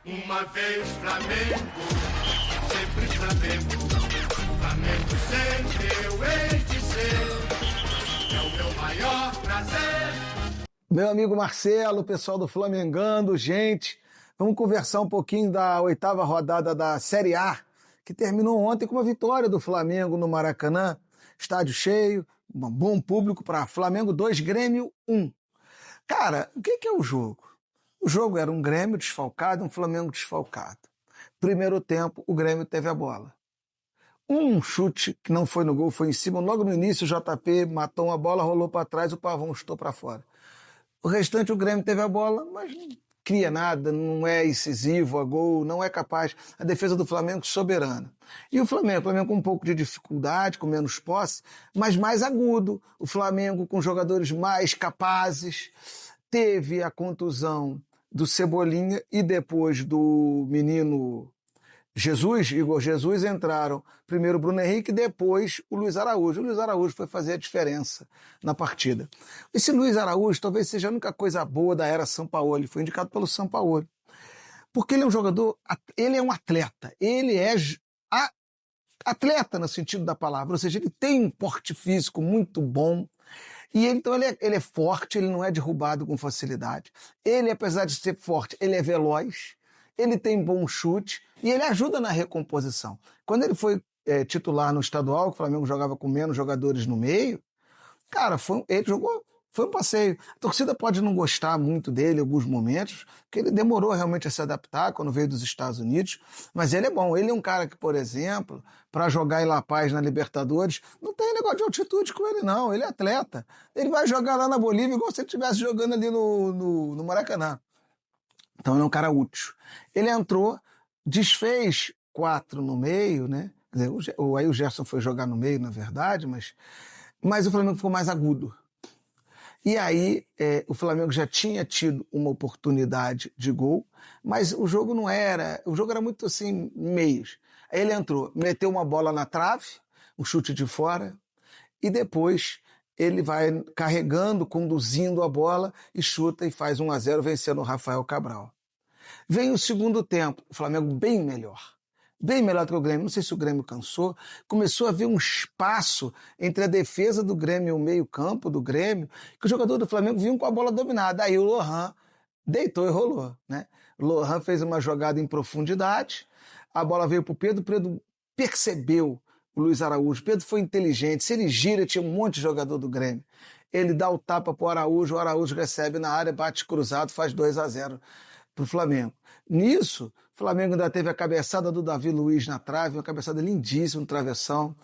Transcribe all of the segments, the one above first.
Uma vez Flamengo, sempre Flamengo. Flamengo sempre eu hei de ser. É o meu maior prazer. Meu amigo Marcelo, pessoal do Flamengando, gente, vamos conversar um pouquinho da 8ª rodada da Série A, que terminou ontem com uma vitória do Flamengo no Maracanã, estádio cheio, um bom público para Flamengo 2, Grêmio 1. Cara, o que é o jogo? O jogo era um Grêmio desfalcado, um Flamengo desfalcado. Primeiro tempo, o Grêmio teve a bola. Um chute que não foi no gol, foi em cima. Logo no início, o JP matou uma bola, rolou para trás, o Pavão chutou para fora. O restante, o Grêmio teve a bola, mas não cria nada, não é incisivo a gol, não é capaz. A defesa do Flamengo soberana. E o Flamengo com um pouco de dificuldade, com menos posse, mas mais agudo. O Flamengo com jogadores mais capazes. Teve a contusão do Cebolinha e depois do menino Igor Jesus, entraram primeiro o Bruno Henrique e depois o Luiz Araújo. O Luiz Araújo foi fazer a diferença na partida. Esse Luiz Araújo talvez seja a única coisa boa da era Sampaoli, foi indicado pelo Sampaoli. Porque ele é um jogador, ele é um atleta, ele é atleta no sentido da palavra, ou seja, ele tem um porte físico muito bom, e então ele é forte, ele não é derrubado com facilidade. Ele, apesar de ser forte, ele é veloz, ele tem bom chute e ele ajuda na recomposição. Quando ele foi titular no estadual, que o Flamengo jogava com menos jogadores no meio, cara, ele jogou, foi um passeio. A torcida pode não gostar muito dele em alguns momentos, porque ele demorou realmente a se adaptar quando veio dos Estados Unidos, mas ele é bom. Ele é um cara que, por exemplo, para jogar em La Paz na Libertadores, não tem negócio de altitude com ele não, ele é atleta. Ele vai jogar lá na Bolívia igual se ele estivesse jogando ali no Maracanã. Então ele é um cara útil. Ele entrou, desfez 4 no meio, né? Quer dizer, aí o Gerson foi jogar no meio, na verdade, mas o Flamengo ficou mais agudo. E aí o Flamengo já tinha tido uma oportunidade de gol, mas o jogo não era... O jogo era muito assim, meios. Aí ele entrou, meteu uma bola na trave, um chute de fora, e depois ele vai carregando, conduzindo a bola e chuta e faz 1-0 vencendo o Rafael Cabral. Vem o segundo tempo, o Flamengo bem melhor do que o Grêmio. Não sei se o Grêmio cansou, começou a haver um espaço entre a defesa do Grêmio e o meio-campo do Grêmio, que os jogadores do Flamengo vinham com a bola dominada. Aí o Lohan deitou e rolou, né? O Lohan fez uma jogada em profundidade, a bola veio para o Pedro percebeu o Luiz Araújo. Pedro foi inteligente, se ele gira, tinha um monte de jogador do Grêmio. Ele dá o tapa para o Araújo recebe na área, bate cruzado, faz 2-0 para o Flamengo. Nisso, o Flamengo ainda teve a cabeçada do Davi Luiz na trave, uma cabeçada lindíssima no travessão.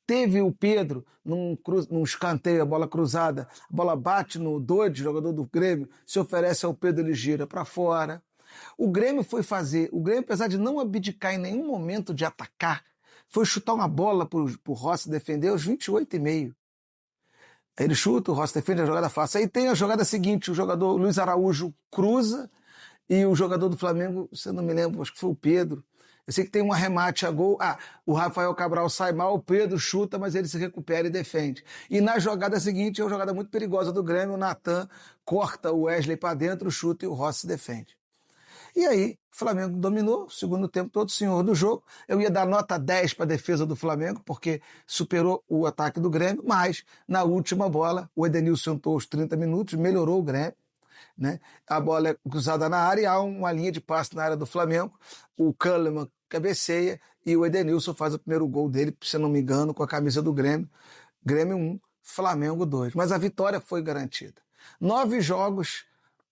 Teve o Pedro num escanteio, a bola cruzada, a bola bate no Dodge, jogador do Grêmio, se oferece ao Pedro, ele gira para fora. O Grêmio, apesar de não abdicar em nenhum momento de atacar, foi chutar uma bola para o Rossi defender aos 28,5. Aí ele chuta, o Rossi defende, a jogada fácil. Aí tem a jogada seguinte, o jogador Luiz Araújo cruza e o jogador do Flamengo, se eu não me lembro, acho que foi o Pedro. Eu sei que tem um arremate a gol. O Rafael Cabral sai mal, o Pedro chuta, mas ele se recupera e defende. E na jogada seguinte, é uma jogada muito perigosa do Grêmio, o Natan corta o Wesley para dentro, chuta e o Rossi defende. E aí, o Flamengo dominou o segundo tempo todo, senhor do jogo. Eu ia dar nota 10 para a defesa do Flamengo, porque superou o ataque do Grêmio, mas na última bola, o Edenilson entrou aos 30 minutos, melhorou o Grêmio, né? A bola é cruzada na área e há uma linha de passe na área do Flamengo. O Kahneman cabeceia e o Edenilson faz o primeiro gol dele, se não me engano, com a camisa do Grêmio. Grêmio 1, Flamengo 2. Mas a vitória foi garantida. 9 jogos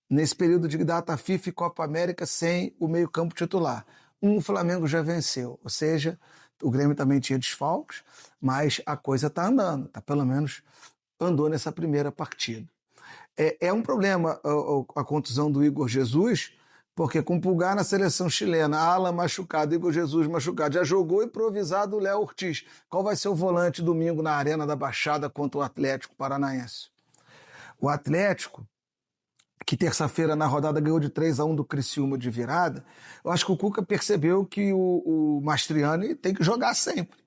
nesse período de data FIFA e Copa América sem o meio-campo titular. O Flamengo já venceu, ou seja, o Grêmio também tinha desfalques, mas a coisa está andando, pelo menos andou nessa primeira partida. É um problema a contusão do Igor Jesus, porque com Pulgar na seleção chilena, Alan machucado, Igor Jesus machucado, já jogou improvisado o Léo Ortiz. Qual vai ser o volante domingo na Arena da Baixada contra o Atlético Paranaense? O Atlético, que terça-feira na rodada ganhou de 3-1 do Criciúma de virada, eu acho que o Cuca percebeu que o Mastriani tem que jogar sempre.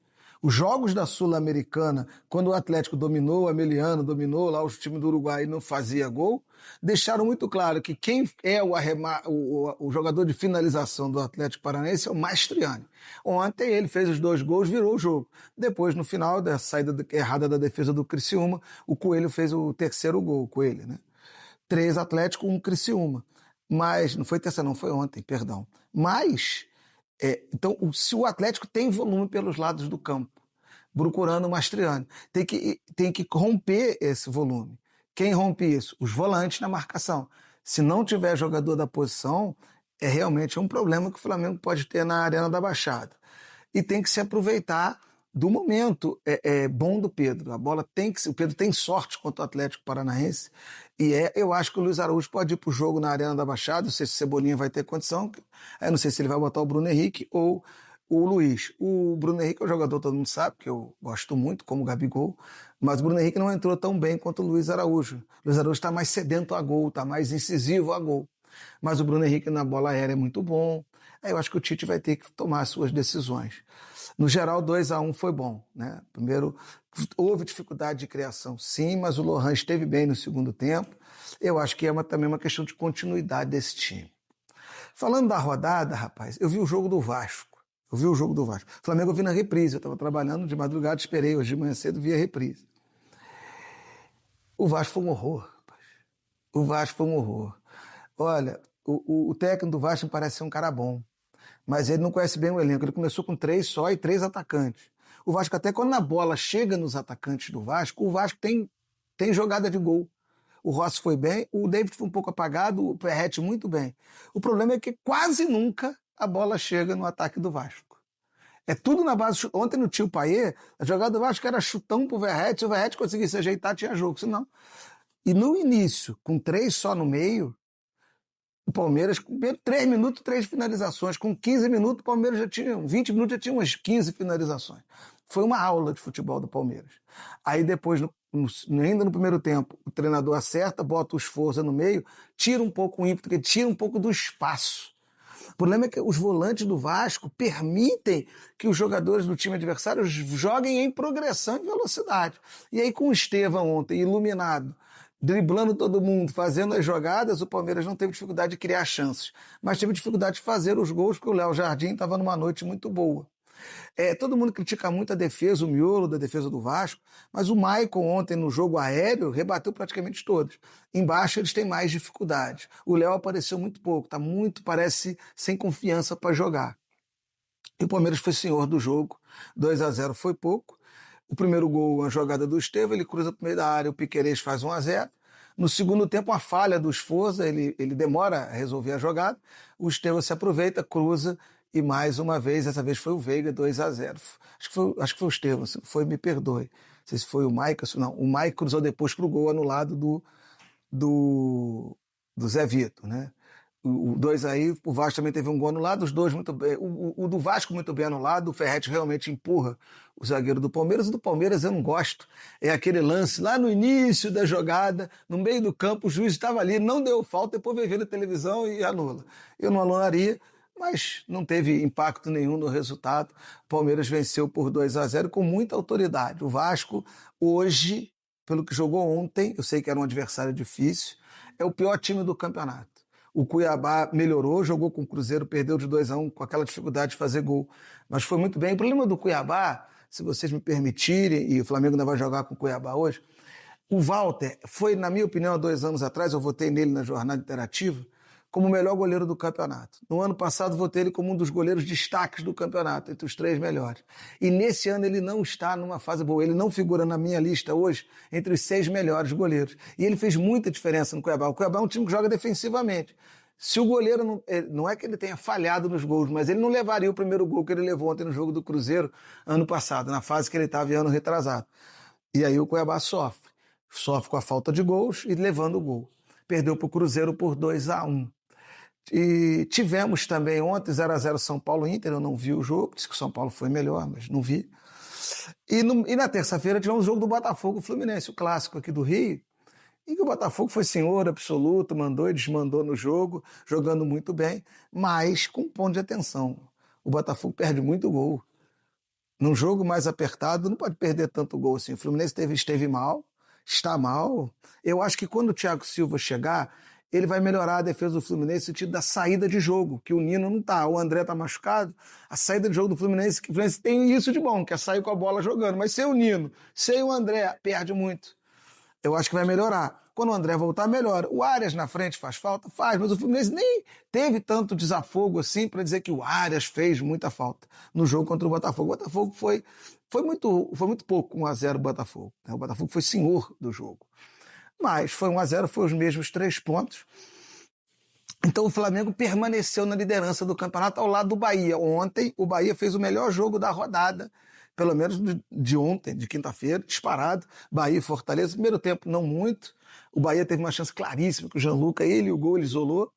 Os jogos da Sul-Americana, quando o Atlético dominou, o Ameliano dominou lá os times do Uruguai e não fazia gol, deixaram muito claro que quem é o jogador de finalização do Atlético Paranaense é o Mastriani. Ontem ele fez os 2 gols, virou o jogo. Depois, no final da saída errada da defesa do Criciúma, o Coelho fez o 3º gol, o Coelho, né? 3 Atlético, 1 Criciúma. Mas, não foi terça não, foi ontem, perdão. Mas, então, se o Atlético tem volume pelos lados do campo, procurando o Mastriani, tem que romper esse volume. Quem rompe isso? Os volantes na marcação. Se não tiver jogador da posição, realmente um problema que o Flamengo pode ter na Arena da Baixada. E tem que se aproveitar do momento bom do Pedro. O Pedro tem sorte contra o Atlético Paranaense e eu acho que o Luiz Araújo pode ir para o jogo na Arena da Baixada. Não sei se o Cebolinha vai ter condição. Eu não sei se ele vai botar o Bruno Henrique ou o Luiz. O Bruno Henrique é um jogador, todo mundo sabe, que eu gosto muito, como o Gabigol, mas o Bruno Henrique não entrou tão bem quanto o Luiz Araújo. O Luiz Araújo está mais sedento a gol, está mais incisivo a gol. Mas o Bruno Henrique na bola aérea é muito bom. Aí eu acho que o Tite vai ter que tomar as suas decisões. No geral, 2-1 foi bom, né? Primeiro, houve dificuldade de criação, sim, mas o Lohan esteve bem no segundo tempo. Eu acho que é também uma questão de continuidade desse time. Falando da rodada, rapaz, eu vi o jogo do Vasco. O Flamengo eu vi na reprise. Eu estava trabalhando de madrugada, esperei hoje de manhã cedo, vi a reprise. O Vasco foi um horror, rapaz. Olha, o técnico do Vasco me parece ser um cara bom, mas ele não conhece bem o elenco. Ele começou com 3 só e 3 atacantes. O Vasco, até quando a bola chega nos atacantes do Vasco, o Vasco tem jogada de gol. O Rossi foi bem, o David foi um pouco apagado, o Verratti muito bem. O problema é que quase nunca a bola chega no ataque do Vasco. É tudo na base. Ontem no Tio Paiê, a jogada do Vasco era chutão pro Verratti, se o Verratti conseguisse se ajeitar, tinha jogo, senão. E no início, com 3 só no meio, o Palmeiras, com 3 minutos, 3 finalizações. Com 15 minutos, o Palmeiras já tinha, 20 minutos já tinha umas 15 finalizações. Foi uma aula de futebol do Palmeiras. Aí depois, ainda no primeiro tempo, o treinador acerta, bota o esforço no meio, tira um pouco o ímpeto, tira um pouco do espaço. O problema é que os volantes do Vasco permitem que os jogadores do time adversário joguem em progressão e velocidade. E aí com o Estevão ontem, iluminado, driblando todo mundo, fazendo as jogadas, o Palmeiras não teve dificuldade de criar chances, mas teve dificuldade de fazer os gols, porque o Léo Jardim estava numa noite muito boa. Todo mundo critica muito a defesa, o miolo da defesa do Vasco, mas o Maicon ontem no jogo aéreo rebateu praticamente todos. Embaixo eles têm mais dificuldade. O Léo apareceu muito pouco, parece sem confiança para jogar. E o Palmeiras foi senhor do jogo, 2-0 foi pouco. O primeiro gol, uma jogada do Estevão, ele cruza para o meio da área, o Piquerez faz 1-0. No segundo tempo, uma falha do Esforza, ele demora a resolver a jogada, o Estevão se aproveita, cruza, e mais uma vez, dessa vez foi o Veiga, 2-0. Acho que foi o Estevão, se foi, me perdoe. Não sei se foi o Maicon, não. O Maicon cruzou depois para o gol anulado do Zé Vitor, né? O 2 aí, o Vasco também teve um gol anulado, os dois muito bem. O do Vasco muito bem anulado, o Ferretti realmente empurra o zagueiro do Palmeiras. O do Palmeiras eu não gosto. É aquele lance lá no início da jogada, no meio do campo, o juiz estava ali, não deu falta, depois veio ver na televisão e anula. Eu não anularia, mas não teve impacto nenhum no resultado. O Palmeiras venceu por 2-0 com muita autoridade. O Vasco, hoje, pelo que jogou ontem, eu sei que era um adversário difícil, é o pior time do campeonato. O Cuiabá melhorou, jogou com o Cruzeiro, perdeu de 2-1 com aquela dificuldade de fazer gol, mas foi muito bem. O problema do Cuiabá, se vocês me permitirem, e o Flamengo ainda vai jogar com o Cuiabá hoje, o Walter foi, na minha opinião, há 2 anos atrás, eu votei nele na jornada interativa, como o melhor goleiro do campeonato. No ano passado, votei ele como um dos goleiros destaques do campeonato, entre os 3 melhores. E nesse ano ele não está numa fase boa, ele não figura na minha lista hoje entre os 6 melhores goleiros. E ele fez muita diferença no Cuiabá. O Cuiabá é um time que joga defensivamente. Se o goleiro, não é que ele tenha falhado nos gols, mas ele não levaria o primeiro gol que ele levou ontem no jogo do Cruzeiro ano passado, na fase que ele estava em ano retrasado. E aí o Cuiabá sofre com a falta de gols e levando o gol. Perdeu para o Cruzeiro por 2-1. E tivemos também ontem 0-0 São Paulo e Inter, eu não vi o jogo, disse que o São Paulo foi melhor, mas não vi. E na terça-feira tivemos o jogo do Botafogo Fluminense, o clássico aqui do Rio, em que o Botafogo foi senhor absoluto, mandou e desmandou no jogo, jogando muito bem, mas com um ponto de atenção. O Botafogo perde muito gol. num jogo mais apertado, não pode perder tanto gol assim. O Fluminense esteve mal, está mal. Eu acho que quando o Thiago Silva chegar, ele vai melhorar a defesa do Fluminense no sentido da saída de jogo, que o Nino não tá, o André tá machucado. A saída de jogo do Fluminense, que o Fluminense tem isso de bom, que é sair com a bola jogando. Mas sem o Nino, sem o André, perde muito. Eu acho que vai melhorar. Quando o André voltar, melhora. O Arias na frente faz falta? Faz, mas o Fluminense nem teve tanto desafogo assim para dizer que o Arias fez muita falta no jogo contra o Botafogo. O Botafogo foi muito pouco 1-0 o Botafogo. O Botafogo foi senhor do jogo. Mas foi 1-0, foi os mesmos 3 pontos. Então o Flamengo permaneceu na liderança do campeonato ao lado do Bahia. Ontem o Bahia fez o melhor jogo da rodada, pelo menos de ontem, de quinta-feira, disparado. Bahia e Fortaleza, primeiro tempo não muito. O Bahia teve uma chance claríssima que o Gianluca, ele isolou.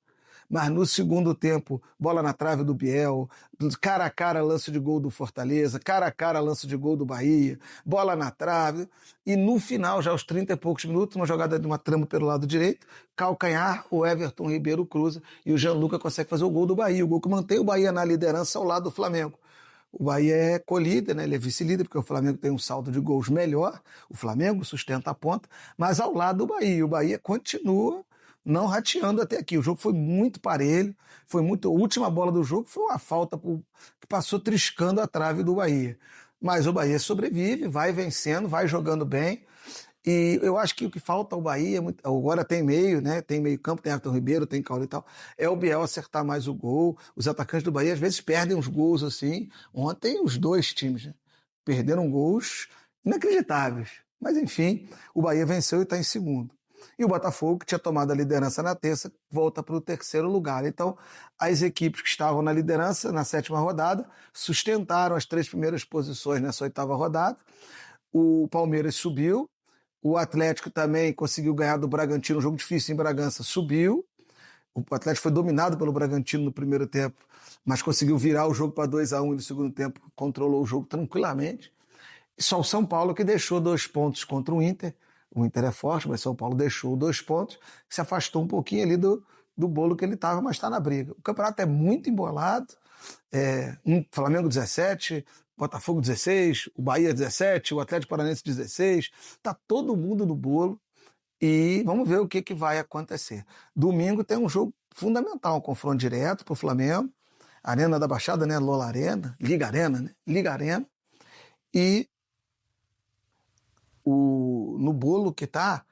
Mas no segundo tempo, bola na trave do Biel, cara a cara lance de gol do Fortaleza, cara a cara lance de gol do Bahia, bola na trave. E no final, já aos 30 e poucos minutos, uma jogada de uma trama pelo lado direito, calcanhar, o Everton Ribeiro cruza e o Gianluca consegue fazer o gol do Bahia, o gol que mantém o Bahia na liderança ao lado do Flamengo. O Bahia é co-líder, né? Ele é vice-líder, porque o Flamengo tem um saldo de gols melhor, o Flamengo sustenta a ponta, mas ao lado do Bahia. O Bahia continua não rateando até aqui. O jogo foi muito parelho, a última bola do jogo foi uma falta que passou triscando a trave do Bahia. Mas o Bahia sobrevive, vai vencendo, vai jogando bem. E eu acho que o que falta ao Bahia, agora tem meio, né? Tem meio campo, tem Everton Ribeiro, tem Caule e tal, é o Biel acertar mais o gol. Os atacantes do Bahia às vezes perdem os gols assim. Ontem os dois times, né, perderam gols inacreditáveis. Mas enfim, o Bahia venceu e está em segundo. E o Botafogo, que tinha tomado a liderança na terça, volta para o terceiro lugar. Então, as equipes que estavam na liderança na 7ª rodada sustentaram as 3 primeiras posições nessa 8ª rodada. O Palmeiras subiu. O Atlético também conseguiu ganhar do Bragantino, um jogo difícil em Bragança, subiu. O Atlético foi dominado pelo Bragantino no primeiro tempo, mas conseguiu virar o jogo para 2-1 e no segundo tempo controlou o jogo tranquilamente. E só o São Paulo que deixou 2 pontos contra o Inter. O Inter é forte, mas São Paulo deixou 2 pontos, se afastou um pouquinho ali do bolo que ele estava, mas está na briga. O campeonato é muito embolado, Flamengo 17, Botafogo 16, o Bahia 17, o Atlético Paranaense 16, está todo mundo no bolo e vamos ver o que vai acontecer. Domingo tem um jogo fundamental, um confronto direto para o Flamengo, Arena da Baixada, né? Lola Arena, Liga Arena, né? Liga Arena, e no bolo que tá,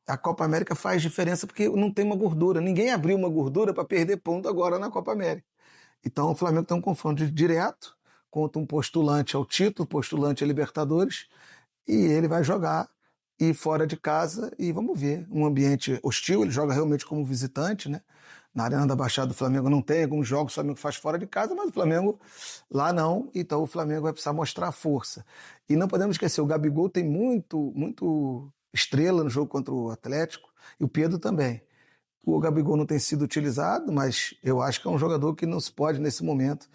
a Copa América faz diferença porque não tem uma gordura. Ninguém abriu uma gordura para perder ponto agora na Copa América. Então o Flamengo tem um confronto direto contra um postulante ao título, postulante a Libertadores, e ele vai jogar e fora de casa, e vamos ver, um ambiente hostil, ele joga realmente como visitante, né? Na Arena da Baixada do Flamengo não tem alguns jogos que o Flamengo faz fora de casa, mas o Flamengo lá não, então o Flamengo vai precisar mostrar força. E não podemos esquecer, o Gabigol tem muito estrela no jogo contra o Atlético, e o Pedro também. O Gabigol não tem sido utilizado, mas eu acho que é um jogador que não se pode nesse momento.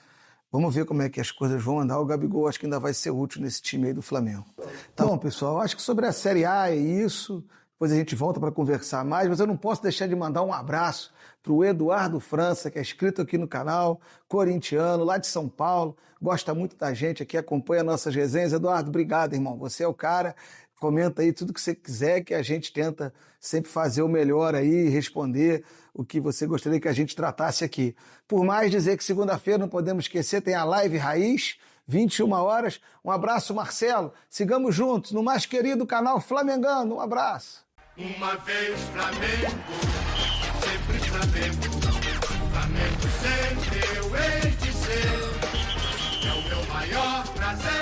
Vamos ver como é que as coisas vão andar. O Gabigol acho que ainda vai ser útil nesse time aí do Flamengo. Então, pessoal, acho que sobre a Série A é isso. Depois a gente volta para conversar mais, mas eu não posso deixar de mandar um abraço para o Eduardo França, que é inscrito aqui no canal, corintiano, lá de São Paulo, gosta muito da gente aqui, acompanha nossas resenhas. Eduardo, obrigado, irmão. Você é o cara. Comenta aí tudo que você quiser, que a gente tenta sempre fazer o melhor aí, responder o que você gostaria que a gente tratasse aqui. Por mais dizer que segunda-feira, não podemos esquecer, tem a Live Raiz, 21 horas. Um abraço, Marcelo. Sigamos juntos no mais querido canal Flamengano. Um abraço. Uma vez Flamengo, sempre Flamengo. Flamengo sempre eu hei de ser. É o meu maior prazer.